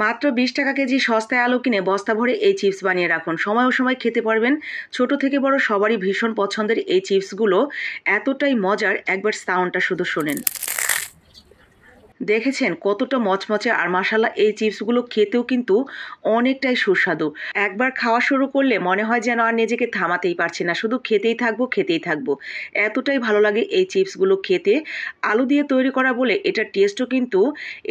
মাত্র 20 টাকা কেজি সস্তায় আলু কিনে বস্তা ভরে এই চিপস বানিয়ে রাখুন। সময় সময় খেতে পারবেন। ছোট থেকে বড় সবারই ভীষণ পছন্দের এই চিপসগুলো এতটাই মজার, একবার সাউন্ডটা শুধু শোনেন। দেখেছেন কতটা মচমচে, আর মাশাআল্লাহ এই চিপসগুলো খেতেও কিন্তু অনেকটাই সুস্বাদু। একবার খাওয়া শুরু করলে মনে হয় যেন আর নিজেকে থামাতেই পারছি না, শুধু খেতেই থাকবো। এতটাই ভালো লাগে এই চিপসগুলো খেতে। আলু দিয়ে তৈরি করা বলে এটার টেস্টও কিন্তু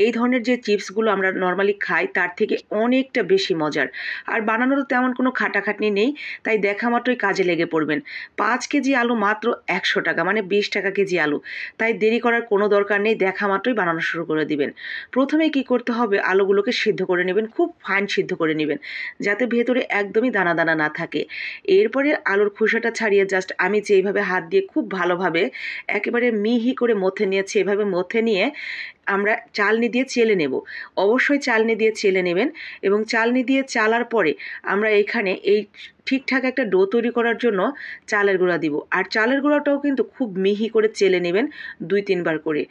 এই ধরনের যে চিপসগুলো আমরা নর্মালি খাই তার থেকে অনেকটা বেশি মজার। আর বানানোর তেমন কোনো খাটাখাটনি নেই, তাই দেখা মাত্রই কাজে লেগে পড়বেন। 5 কেজি আলু মাত্র 100 টাকা, মানে 20 টাকা কেজি আলু। তাই দেরি করার কোনো দরকার নেই, দেখা মাত্রই বানানো শুরু করে দিবেন। প্রথমে কি করতে হবে, আলুগুলোকে সিদ্ধ করে নেবেন, খুব ফাইন সিদ্ধ করে নেবেন যাতে ভেতরে একদমই দানা দানা না থাকে। এরপরে আলুর খোসাটা ছাড়িয়ে জাস্ট আমি যেইভাবে হাত দিয়ে খুব ভালোভাবে একেবারে মিহি করে মথে নিয়েছি, এভাবে মথে নিয়ে আমরা চালনি দিয়ে চেলে নেব। অবশ্যই চালনি দিয়ে চেলে নেবেন, এবং চালনি দিয়ে চালার পরে আমরা এখানে এই ঠিকঠাক একটা ডো তৈরি করার জন্য চালের গুঁড়া দিব। আর চালের গুঁড়াটাও কিন্তু খুব মিহি করে চেলে নেবেন 2-3 বার করে।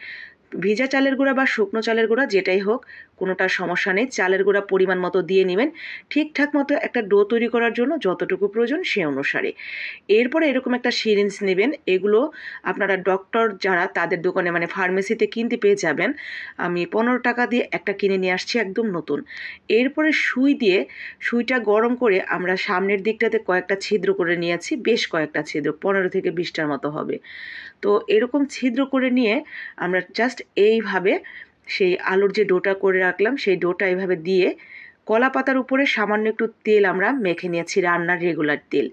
ভিজা চালের গুঁড়া বা শুকনো চালের গুঁড়া যেটাই হোক, কোনোটার সমস্যা নেই। চালের গুঁড়া পরিমাণ মতো দিয়ে নেবেন, ঠিকঠাক মতো একটা ডো তৈরি করার জন্য যতটুকু প্রয়োজন সে অনুসারে। এরপরে এরকম একটা সিরিঞ্জ নেবেন। এগুলো আপনারা ডক্টর যারা তাদের দোকানে মানে ফার্মেসিতে কিনতে পেয়ে যাবেন। আমি 15 টাকা দিয়ে একটা কিনে নিয়ে আসছি, একদম নতুন। এরপরে সুই দিয়ে সুইটা গরম করে আমরা সামনের দিকটাতে কয়েকটা ছিদ্র করে নিয়েছি, বেশ কয়েকটা ছিদ্র, 15 থেকে 20টার মতো হবে। তো এরকম ছিদ্র করে নিয়ে আমরা জাস্ট এইভাবে সেই আলুর যে ডোটা করে রাখলাম সেই ডোটা এইভাবে দিয়ে কলা পাতার উপরে সামান্য একটু তেল আমরা মেখে নিয়েছি, রান্নার রেগুলার তেল।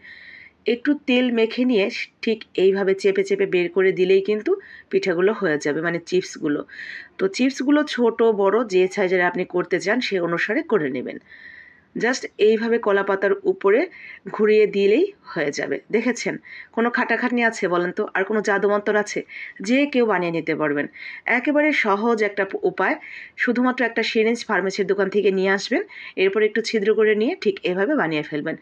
একটু তেল মেখে নিয়ে ঠিক এইভাবে চেপে চেপে বের করে দিলেই কিন্তু পিঠাগুলো হয়ে যাবে, মানে চিপসগুলো। তো চিপসগুলো ছোট বড় যে সাইজের আপনি করতে চান সে অনুসারে করে নেবেন। জাস্ট এইভাবে কলা পাতার উপরে ঘুরিয়ে দিলেই হয়ে যাবে। দেখেছেন কোনো খাটাখাটনি আছে বলেন তো? আর কোনো জাদুমন্তর আছে? যে কেউ বানিয়ে নিতে পারবেন। একেবারে সহজ একটা উপায়। শুধুমাত্র একটা সিরিঞ্জ ফার্মেসির দোকান থেকে নিয়ে আসবেন, এরপর একটু ছিদ্র করে নিয়ে ঠিক এভাবে বানিয়ে ফেলবেন।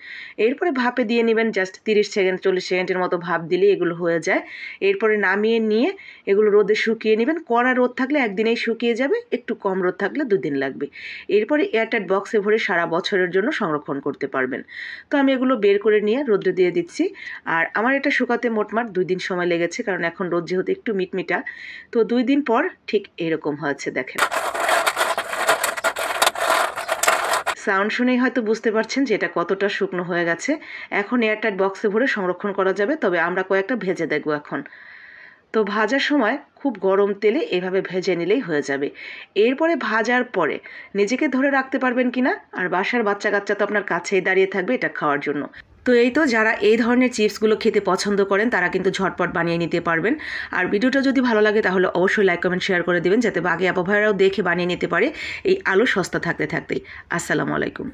এরপরে ভাপে দিয়ে নেবেন, জাস্ট 30 সেকেন্ড 40 সেকেন্ডের মতো ভাপ দিলেই এগুলো হয়ে যায়। এরপরে নামিয়ে নিয়ে এগুলো রোদে শুকিয়ে নেবেন। কড়া রোদ থাকলে একদিনেই শুকিয়ে যাবে, একটু কম রোদ থাকলে 2 দিন লাগবে। এরপরে এয়ারটাইট বক্সে ভরে সারা বছরের জন্য সংরক্ষণ করতে পারবেন। তো আমি এগুলো বের করে নিয়ে রোদ্রে দিয়ে দিচ্ছি। আর আমার এটা শুকাতে মোটমাট 2 দিন সময় লেগেছে, কারণ এখন রোদ যেহেতু একটু মিটমিটা। তো 2 দিন পর ঠিক এরকম হয়েছে, দেখেন। সাউন্ড শুনেই হয়তো বুঝতে পারছেন যে এটা কতটা শুকনো হয়ে গেছে। এখন এয়ারটাইট বক্সে ভরে সংরক্ষণ করা যাবে, তবে আমরা কয়েকটা ভেজে দেখব এখন। তো ভাজার সময় খুব গরম তেলে এভাবে ভেজে নিলেই হয়ে যাবে। এরপরে ভাজার পরে নিজেকে ধরে রাখতে পারবেন কিনা, আর বাসার বাচ্চা কাচ্চা তো আপনার কাছেই দাঁড়িয়ে থাকবে এটা খাওয়ার জন্য। তো এই তো, যারা এই ধরনের চিপসগুলো খেতে পছন্দ করেন তারা কিন্তু ঝটপট বানিয়ে নিতে পারবেন। আর ভিডিওটা যদি ভালো লাগে তাহলে অবশ্যই লাইক কমেন্ট শেয়ার করে দিবেন, যাতে বাকি আপু ভাইরাও দেখে বানিয়ে নিতে পারে এই আলু সস্তা থাকতে থাকতেই। আসসালামু আলাইকুম।